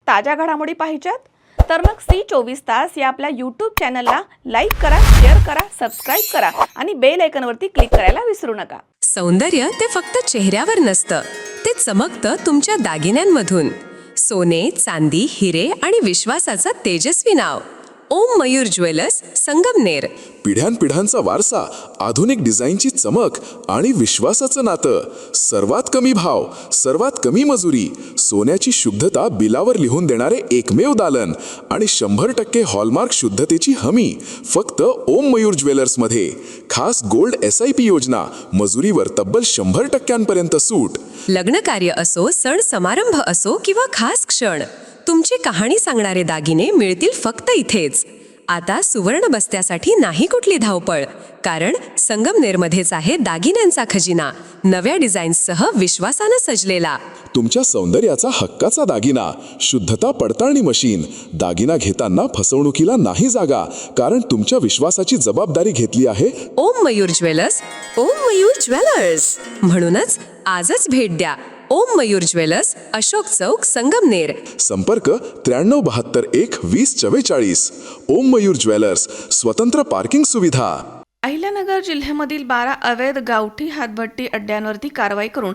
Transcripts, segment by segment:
ताज्या घडामोडी पाहिजेत तर मग C24 तास या आपल्या YouTube चॅनलला लाईक करा, शेअर करा, सबस्क्राइब करा आणि बेल आयकॉनवरती क्लिक करायला विसरू नका. सौंदर्य ते फक्त चेहऱ्यावर नसतं, ते चमकतं तुमच्या दागिन्यांमधून. सोने, चांदी, हिरे आणि विश्वासाचं तेजस्वी नाव ओम मयूर ज्वेलर्स, संगमनेर. पिढ्यानपिढ्यांचा वारसा, आधुनिक डिझाईनची चमक आणि विश्वासाचं नातं. सर्वात कमी भाव, सर्वात कमी मजुरी, सोन्याची शुद्धता बिलावर लिहून देणारे एकमेव दालन आणि 100% हॉलमार्क शुद्धतेची हमी फक्त ओम मयूर ज्वेलर्समध्ये. खास गोल्ड SIP योजना, मजुरीवर तब्बल 100%पर्यंत सूट. लग्न कार्य असो, सण समारंभ असो किंवा खास क्षण, तुमची कहाणी सांगणारे दागिने मिळतील फक्त इथेच. आता सुवर्ण बस्त्यासाठी नाही कुठली धावपळ, कारण संगमनेरमध्येच आहे दागिन्यांचा खजिना, नव्या डिझाईन्ससह विश्वासानं सजलेला. तुमच्या सौंदर्याचा हक्काचा दागिना, शुद्धता पडताळणी मशीन. दागिना घेताना फसवणुकीला नाही जागा, कारण तुमच्या विश्वासाची जबाबदारी घेतली आहे ओम मयूर ज्वेलर्स. ओम मयूर ज्वेलर्स म्हणूनच आजच भेट द्या. ओम मयूर ज्वेलर्स, अशोक चौक, संगमनेर. संपर्क 9371 2044. ओम मयूर ज्वेलर्स, स्वतंत्र पार्किंग सुविधा. अहिल्यानगर जिल्ह्यामधील 12 अवैध गावठी हातभट्टी अड्ड्यांवरती कारवाई करून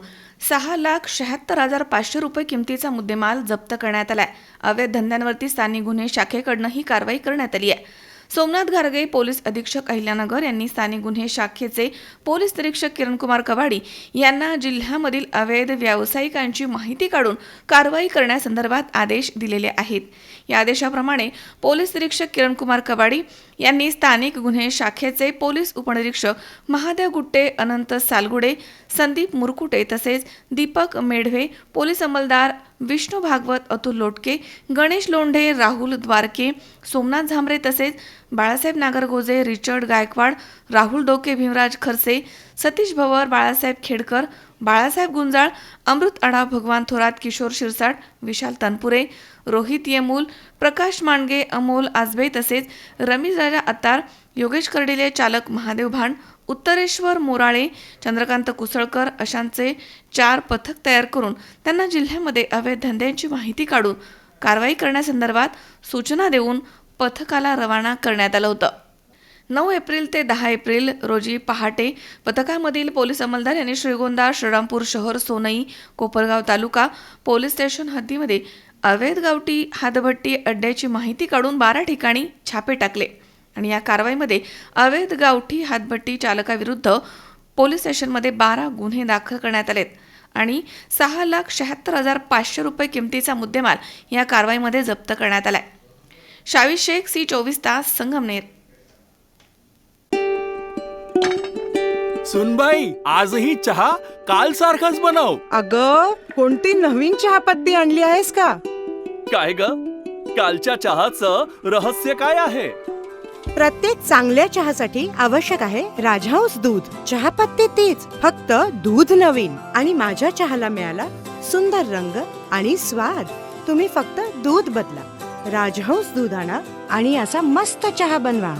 6,76,500 रुपये किमतीचा मुद्देमाल जप्त करण्यात आलाय. अवैध धंद्यांवरती स्थानिक गुन्हे शाखेकडनं ही कारवाई करण्यात आली आहे. सोमनाथ घारगे, पोलीस अधीक्षक अहिल्यानगर यांनी स्थानिक गुन्हे शाखेचे पोलीस निरीक्षक किरणकुमार कवाडी यांना जिल्ह्यामधील अवैध व्यावसायिकांची माहिती काढून कारवाई करण्यासंदर्भात आदेश दिलेले आहेत. या आदेशाप्रमाणे पोलीस निरीक्षक किरणकुमार कवाडी यांनी स्थानिक गुन्हे शाखेचे पोलीस उपनिरीक्षक महादेव गुट्टे, अनंत सालगुडे, संदीप मुरकुटे तसेच दीपक मेढवे, पोलीस अंमलदार विष्णू भागवत, अतुल लोटके, गणेश लोंढे, राहुल द्वारके, सोमनाथ झांबरे तसेच बाळासाहेब नागरगोजे, रिचर्ड गायकवाड, राहुल डोके, भीमराज खरसे, सतीश भवर, बाळासाहेब खेडकर, बाळासाहेब गुंजाळ, अमृत आढा, भगवान थोरात, किशोर शिरसाट, विशाल तनपुरे, रोहित येमूल, प्रकाश मांडगे, अमोल आजबे तसेच रमेश राजा अत्तार, योगेश कर्डिले, चालक महादेव भांड, उत्तरेश्वर मोराळे, चंद्रकांत कुसळकर अशांचे 4 पथक तयार करून त्यांना जिल्ह्यामध्ये अवैध धंद्यांची माहिती काढून कारवाई करण्यासंदर्भात सूचना देऊन पथकाला रवाना करण्यात आलं होतं. 9 एप्रिल ते 10 एप्रिल रोजी पहाटे पथकामधील पोलीस अंमलदार यांनी श्रीगोंदा, श्रीरामपूर शहर, सोनई, कोपरगाव तालुका पोलीस स्टेशन हद्दीमध्ये अवैध गावठी हातभट्टी अड्ड्याची माहिती काढून 12 ठिकाणी छापे टाकले आणि या कारवाईमध्ये अवैध गावठी हातभट्टी चालकाविरुद्ध पोलीस स्टेशनमध्ये 12 गुन्हे दाखल करण्यात आलेत आणि 6,76,500 रुपये किमतीचा मुद्देमाल या कारवाईमध्ये जप्त करण्यात आलाय. शावी शेख, C24 तास, संगमनेर. सुनबाई, आजही चहा काल सारखाच बनव. अगं, कोणती नवीन चहापत्ती आणली आहेस का? काय ग, कालच्या चहाचं रहस्य काय आहे? प्रत्येक चांगल्या चहासाठी आवश्यक आहे राजहंस दूध. चहापत्ती तीच, फक्त दूध नवीन. आणि माझ्या चहाला मिळाला सुंदर रंग आणि स्वाद. तुम्ही फक्त दूध बदला, राजहंस दूध आणा आणि असा मस्त चहा बनवा.